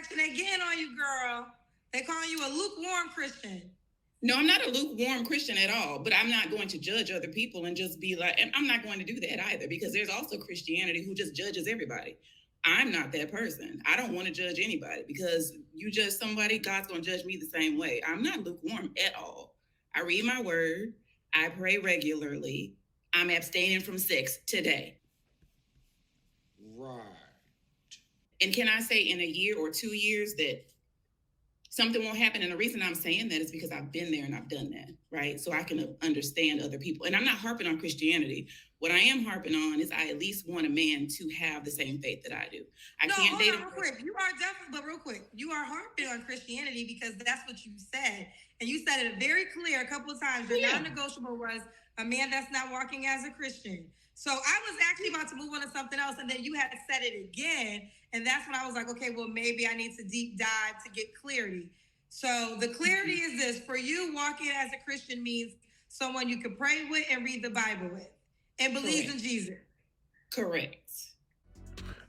action again on you, girl. They calling you a lukewarm Christian. No, I'm not a lukewarm Christian at all, but I'm not going to judge other people and just be like, and I'm not going to do that either, because there's also Christianity who just judges everybody. I'm not that person. I don't want to judge anybody, because you judge somebody, God's going to judge me the same way. I'm not lukewarm at all. I read my word. I pray regularly. I'm abstaining from sex today. Right. And can I say in a year or 2 years that something won't happen? And the reason I'm saying that is because I've been there and I've done that, right? So I can understand other people. And I'm not harping on Christianity. What I am harping on is I at least want a man to have the same faith that I do. I can't date real quick. You are definitely, but real quick, you are harping on Christianity because that's what you said. And you said it very clear a couple of times. Your non-negotiable was a man that's not walking as a Christian. So I was actually about to move on to something else, and then you had said it again. And that's when I was like, okay, well, maybe I need to deep dive to get clarity. So the clarity is this: for you, walking as a Christian means someone you can pray with and read the Bible with and believes in Jesus. Correct.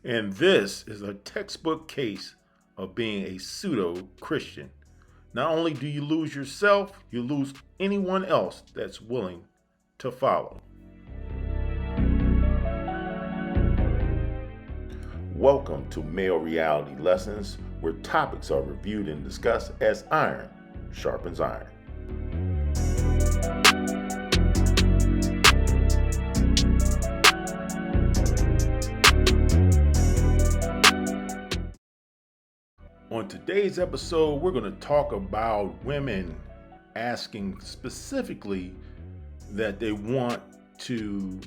And this is a textbook case of being a pseudo-Christian. Not only do you lose yourself, you lose anyone else that's willing to follow. Welcome to Male Reality Lessons, where topics are reviewed and discussed as iron sharpens iron. On today's episode, we're going to talk about women asking specifically that they want to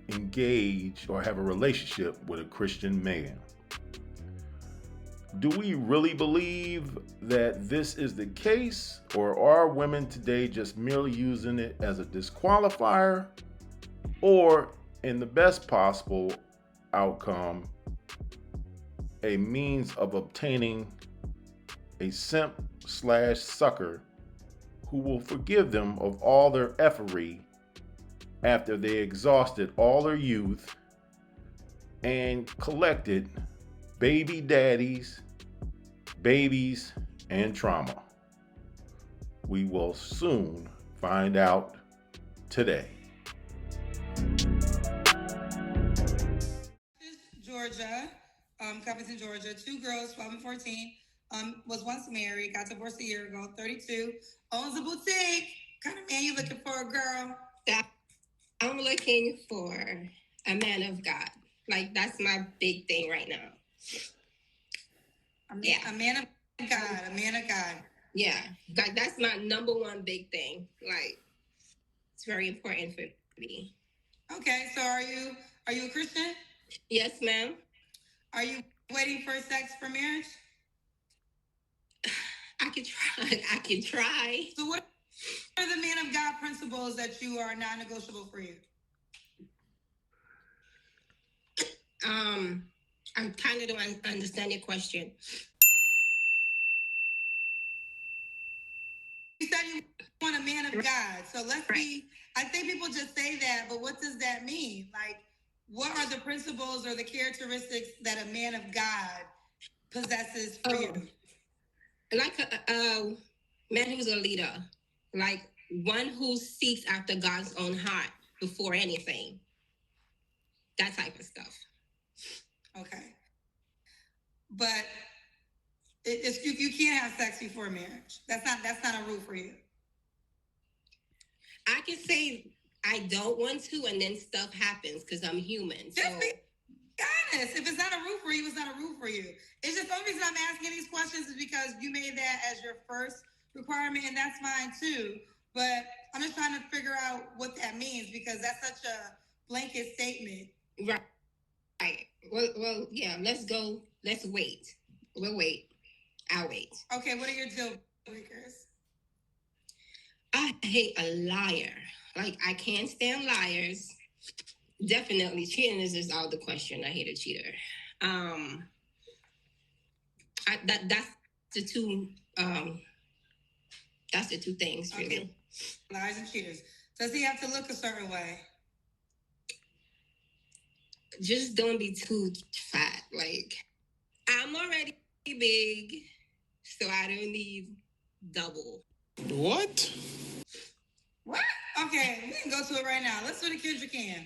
engage or have a relationship with a Christian man. Do we really believe that this is the case, or are women today just merely using it as a disqualifier, or in the best possible outcome, a means of obtaining a simp/sucker who will forgive them of all their effery after they exhausted all their youth and collected baby daddies, babies, and trauma? We will soon find out today. Georgia, Covington, Georgia. 2 girls, 12 and 14. Was once married, got divorced a year ago, 32. Owns a boutique. Kind of man you looking for, a girl? I'm looking for a man of God. Like, that's my big thing right now. A man of God, a man of God. Yeah, like that's my number one big thing. Like, it's very important for me. Okay, so are you a Christian? Yes, ma'am. Are you waiting for sex for marriage? I can try. So what are the man of God principles that you are non-negotiable for you? I kind of don't understand your question. You said you want a man of God. So let's see. I think people just say that, but what does that mean? Like, what are the principles or the characteristics that a man of God possesses for you? Like a man who's a leader, like one who seeks after God's own heart before anything. That type of stuff. Okay. But you can't have sex before marriage. That's not a rule for you. I can say I don't want to, and then stuff happens because I'm human. Just be honest. If it's not a rule for you, it's not a rule for you. It's just the only reason I'm asking these questions is because you made that as your first requirement, and that's fine too. But I'm just trying to figure out what that means, because that's such a blanket statement. Right. Well, yeah. Let's go. Let's wait. We'll wait. I'll wait. Okay. What are your deal breakers? I hate a liar. Like, I can't stand liars. Definitely, cheating is just out of the question. I hate a cheater. That's the two. That's the two things for me. Liars and cheaters. Does he have to look a certain way? Just don't be too fat. Like, I'm already big, so I don't need double. What? What? Okay, we can go to it right now. Let's do the Kendra can.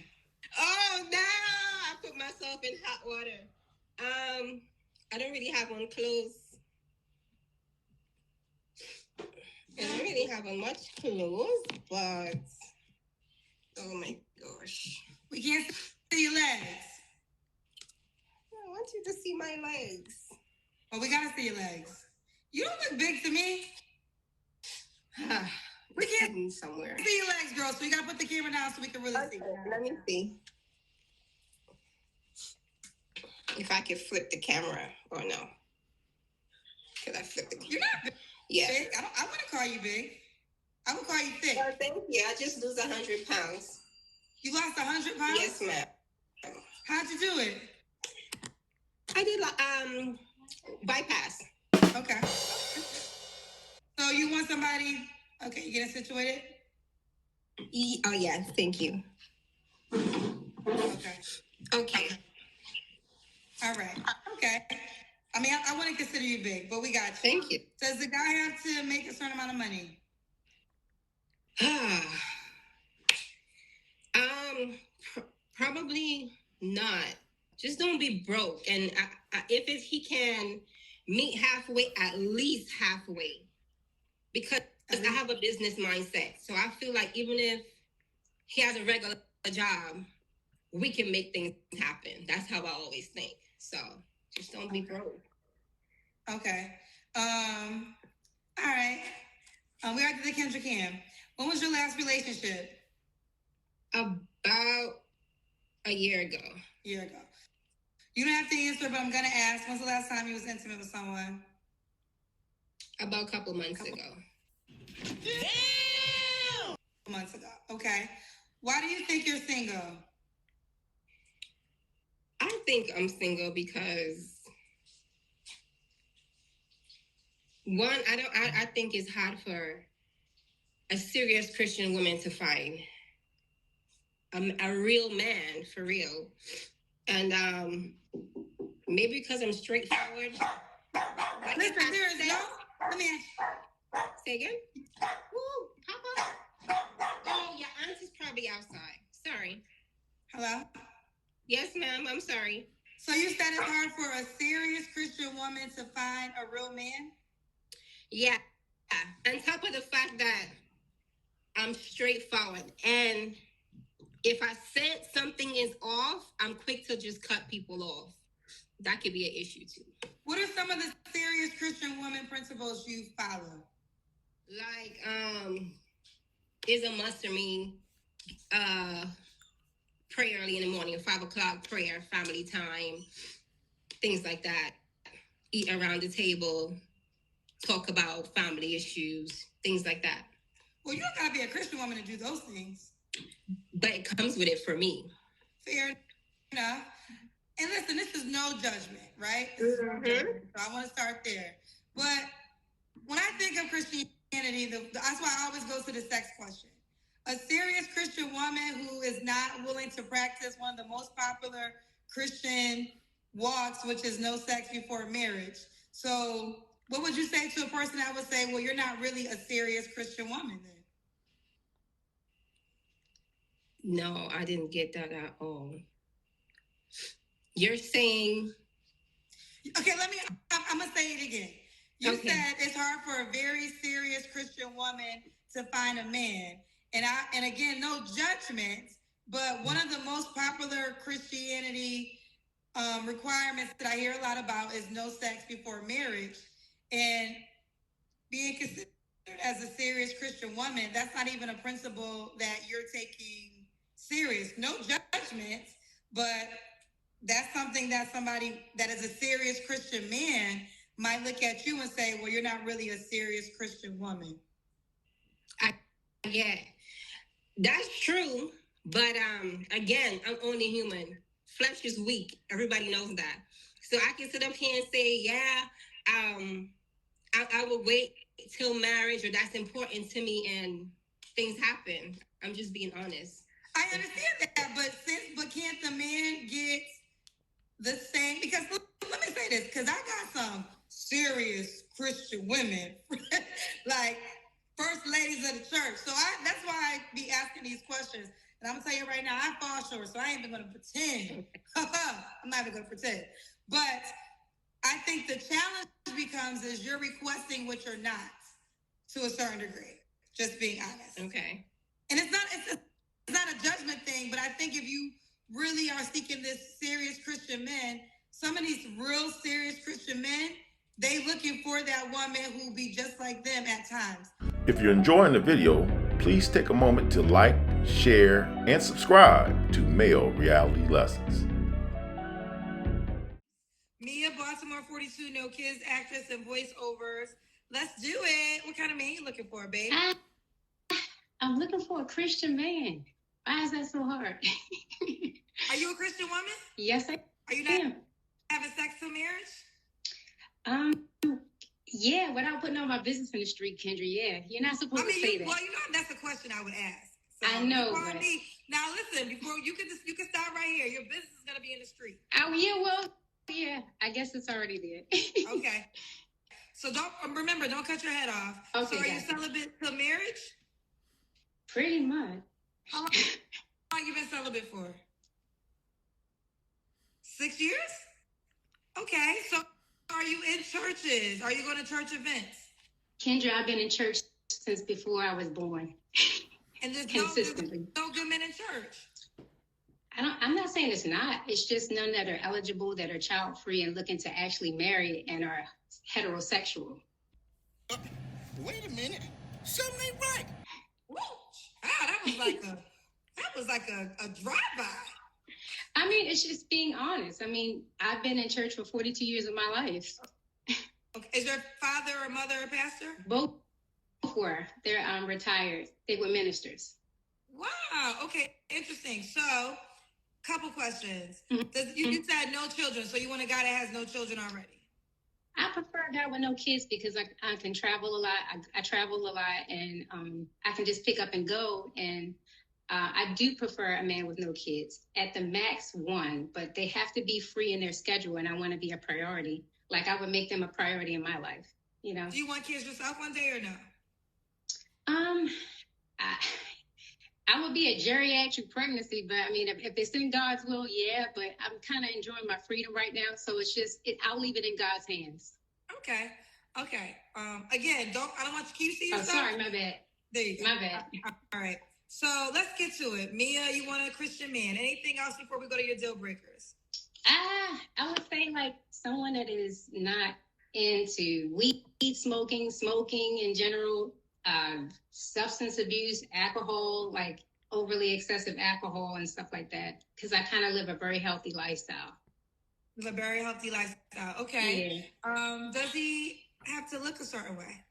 Oh no! I put myself in hot water. I don't really have on clothes. I don't really have on much clothes, but oh my gosh. We can't see your legs. I want you to see my legs. Well, we gotta see your legs. You don't look big to me. We can't Hidden somewhere. see your legs, girl, so you gotta put the camera down so we can really see. Let me see. If I could flip the camera or no. Could I flip the camera? You're not big. Yeah. I wouldn't call you big. I would call you thick. Well, thank you. I just lose 100 pounds. You lost 100 pounds? Yes, ma'am. How'd you do it? I did bypass. Okay. So you want somebody, okay, you getting situated? Oh yeah, thank you. Okay. Okay. All right. Okay. I mean, I wouldn't consider you big, but we got you. Thank you. Does the guy have to make a certain amount of money? Probably not. Just don't be broke. And if he can meet halfway, at least halfway, because I have a business mindset. So I feel like even if he has a regular job, we can make things happen. That's how I always think. So just don't be broke. Okay. All right. We are to the Kendra Cam. When was your last relationship? About a year ago. Year ago. You don't have to answer, but I'm gonna ask. When's the last time you was intimate with someone? About a couple months ago. Damn! Months ago. Okay. Why do you think you're single? I think I'm single because one, I think it's hard for a serious Christian woman to find a real man for real. And maybe because I'm straightforward. Listen, there is no. Let me ask. Say again? Woo, Papa. Oh, your aunt is probably outside. Sorry. Hello? Yes, ma'am. I'm sorry. So you said it's hard for a serious Christian woman to find a real man? Yeah. On top of the fact that I'm straightforward. And if I sense something is off, I'm quick to just cut people off. That could be an issue too. What are some of the serious Christian woman principles you follow? Like, is a must for me. Pray early in the morning, 5 o'clock prayer, family time, things like that. Eat around the table, talk about family issues, things like that. Well, you don't gotta be a Christian woman to do those things. But it comes with it for me. Fair enough. And listen, this is no judgment, right? This is no judgment. So I want to start there. But when I think of Christianity, that's why I always go to the sex question. A serious Christian woman who is not willing to practice one of the most popular Christian walks, which is no sex before marriage. So what would you say to a person that would say, well, you're not really a serious Christian woman then? No, I didn't get that at all. You're saying... Okay, I'm going to say it again. You said it's hard for a very serious Christian woman to find a man. And again, no judgment, but one of the most popular Christianity requirements that I hear a lot about is no sex before marriage. And being considered as a serious Christian woman, that's not even a principle that you're taking serious. No judgment, but that's something that somebody that is a serious Christian man might look at you and say, well, you're not really a serious Christian woman. Yeah, that's true. But again, I'm only human. Flesh is weak. Everybody knows that. So I can sit up here and say, yeah, I will wait till marriage, or that's important to me, and things happen. I'm just being honest. I understand that, but can't the man get the same? Because let me say this, because I got some serious Christian women, like first ladies of the church. So that's why I be asking these questions. And I'm gonna tell you right now, I fall short, so I ain't even gonna pretend. I'm not even gonna pretend. But I think the challenge becomes is you're requesting what you're not to a certain degree. Just being honest. Okay. And it's not a judgment thing, but I think if you really are seeking this serious Christian men, some of these real serious Christian men, they looking for that woman who will be just like them at times. If you're enjoying the video, please take a moment to like, share, and subscribe to Male Reality Lessons. Mia, Baltimore 42, no kids, actress and voiceovers. Let's do it. What kind of man you looking for, babe? I'm looking for a Christian man. Why is that so hard? Are you a Christian woman? Yes, I Are you not am. having sex till marriage? Yeah, without putting on my business in the street, Kendra. Yeah, you're not supposed to say that. Well, you know that's a question I would ask. I know, before but- now listen, before you can stop right here. Your business is gonna be in the street. Oh, yeah, well, yeah, I guess it's already there. Okay. So don't cut your head off. Okay, So are you gotcha. celibate till marriage? Pretty much. How long you been celibate for? 6 years? Okay. So are you in churches? Are you going to church events? Kendra, I've been in church since before I was born. And there's Consistently. no good men in church. I'm not saying it's not. It's just none that are eligible, that are child free and looking to actually marry and are heterosexual. Wait a minute. Something ain't right. Woo! That was like a drive-by. I mean, it's just being honest. I mean, I've been in church for 42 years of my life. Okay. Is your father or mother a pastor? Both were. They're retired. They were ministers. Wow. Okay. Interesting. So, couple questions. Mhm. You said no children, so you want a guy that has no children already? I prefer a guy with no kids because I can travel a lot. I travel a lot, and I can just pick up and go. And I do prefer a man with no kids. At the max, one, but they have to be free in their schedule, and I want to be a priority. Like I would make them a priority in my life. You know. Do you want kids yourself one day or no? I would be a geriatric pregnancy, but I mean, if it's in God's will, yeah. But I'm kind of enjoying my freedom right now, so I'll leave it in God's hands. Okay. Again, I don't want you to see Oh, yourself. sorry, my bad. There you go. My bad. All right. So let's get to it. Mia, you want a Christian man. Anything else before we go to your deal breakers? I would say like someone that is not into weed smoking in general, substance abuse, alcohol, like overly excessive alcohol and stuff like that. Because I kind of live a very healthy lifestyle. Live a very healthy lifestyle. Okay. Yeah. Does he have to look a certain way?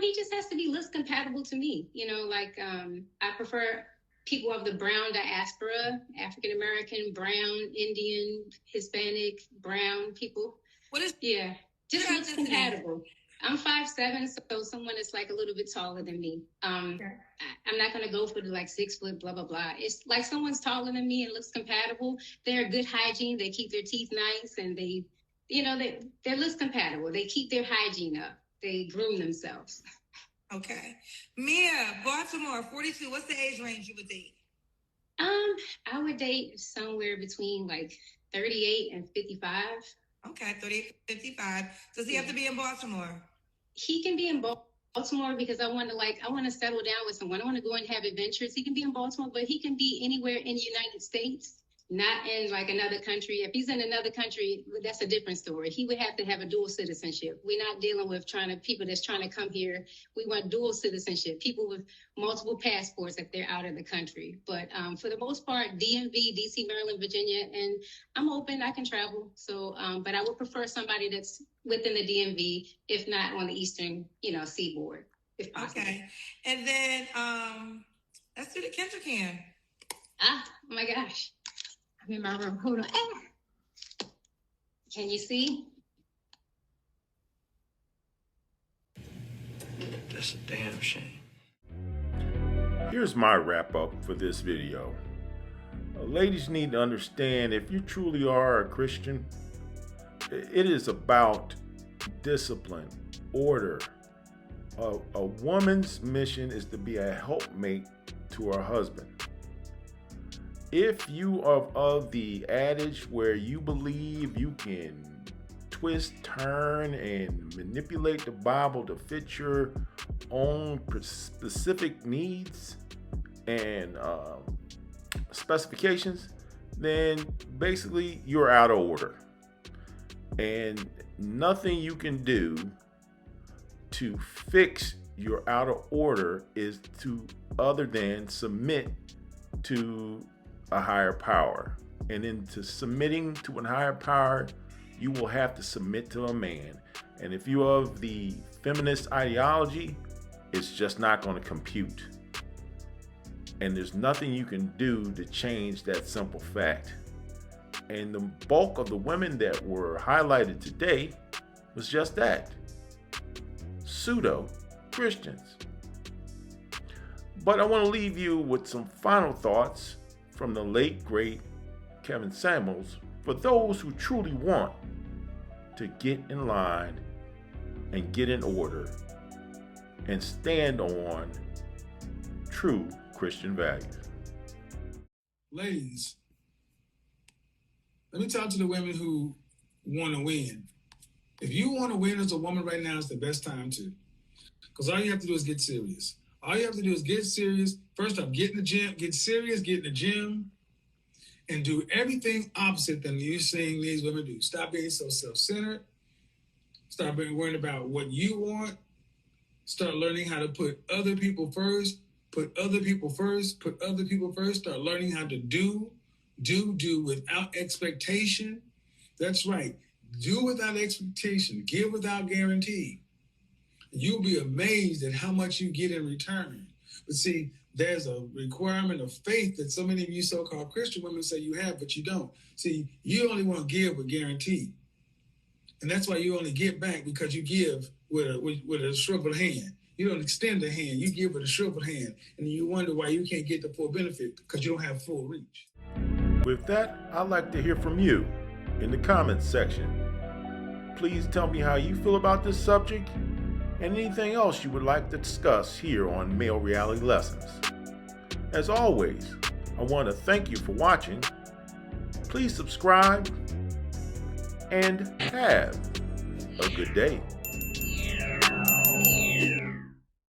He just has to be looks compatible to me. You know, like I prefer people of the brown diaspora, African American, brown, Indian, Hispanic, brown people. What is Yeah, just Your looks ethnicity? compatible. I'm 5'7", so someone is like a little bit taller than me. I'm not gonna go for the like 6 foot, blah blah blah. It's like someone's taller than me and looks compatible. They're good hygiene. They keep their teeth nice, and they looks compatible. They keep their hygiene up. They groom themselves. Okay. Mia, Baltimore, 42. What's the age range you would date? I would date somewhere between like 38 and 55. Okay, 38, 55. Does he have to be in Baltimore? He can be in Baltimore because I want to settle down with someone. I want to go and have adventures. He can be in Baltimore, but he can be anywhere in the United States, not in like another country. If he's in another country, that's a different story. He would have to have a dual citizenship. We're not dealing with people that's trying to come here. We want dual citizenship, people with multiple passports if they're out of the country. But for the most part, DMV, DC, Maryland, Virginia, and I'm open. I can travel. So, but I would prefer somebody that's within the DMV, if not on the eastern, seaboard, if possible. Okay. And then let's do the Kendra can. Oh my gosh. I'm in my room. Hold on. Can you see? That's a damn shame. Here's my wrap up for this video. Ladies need to understand, if you truly are a Christian, it is about discipline, order. A woman's mission is to be a helpmate to her husband. If you are of the adage where you believe you can twist, turn, and manipulate the Bible to fit your own specific needs and specifications, then basically you're out of order. And nothing you can do to fix your out of order is to other than submit to a higher power. And into submitting to a higher power, you will have to submit to a man. And if you're of the feminist ideology, it's just not going to compute. And there's nothing you can do to change that simple fact. And the bulk of the women that were highlighted today was just that. Pseudo-Christians. But I want to leave you with some final thoughts from the late, great Kevin Samuels for those who truly want to get in line and get in order and stand on true Christian values. Ladies, let me talk to the women who want to win. If you want to win as a woman right now, it's the best time to. Because all you have to do is get serious. All you have to do is get serious. First off, get in the gym, get serious, get in the gym, and do everything opposite than you're seeing these women do. Stop being so self-centered. Stop being worried about what you want. Start learning how to put other people first. Put other people first. Put other people first. Start learning how to do without expectation. That's right. Do without expectation. Give without guarantee. You'll be amazed at how much you get in return. But see, there's a requirement of faith that so many of you so-called Christian women say you have, but you don't. See, you only want to give with guarantee. And that's why you only get back, because you give with a shriveled hand. You don't extend a hand, you give with a shriveled hand. And you wonder why you can't get the full benefit, because you don't have full reach. With that, I'd like to hear from you in the comments section. Please tell me how you feel about this subject and anything else you would like to discuss here on Male Reality Lessons. As always, I want to thank you for watching. Please subscribe and have a good day.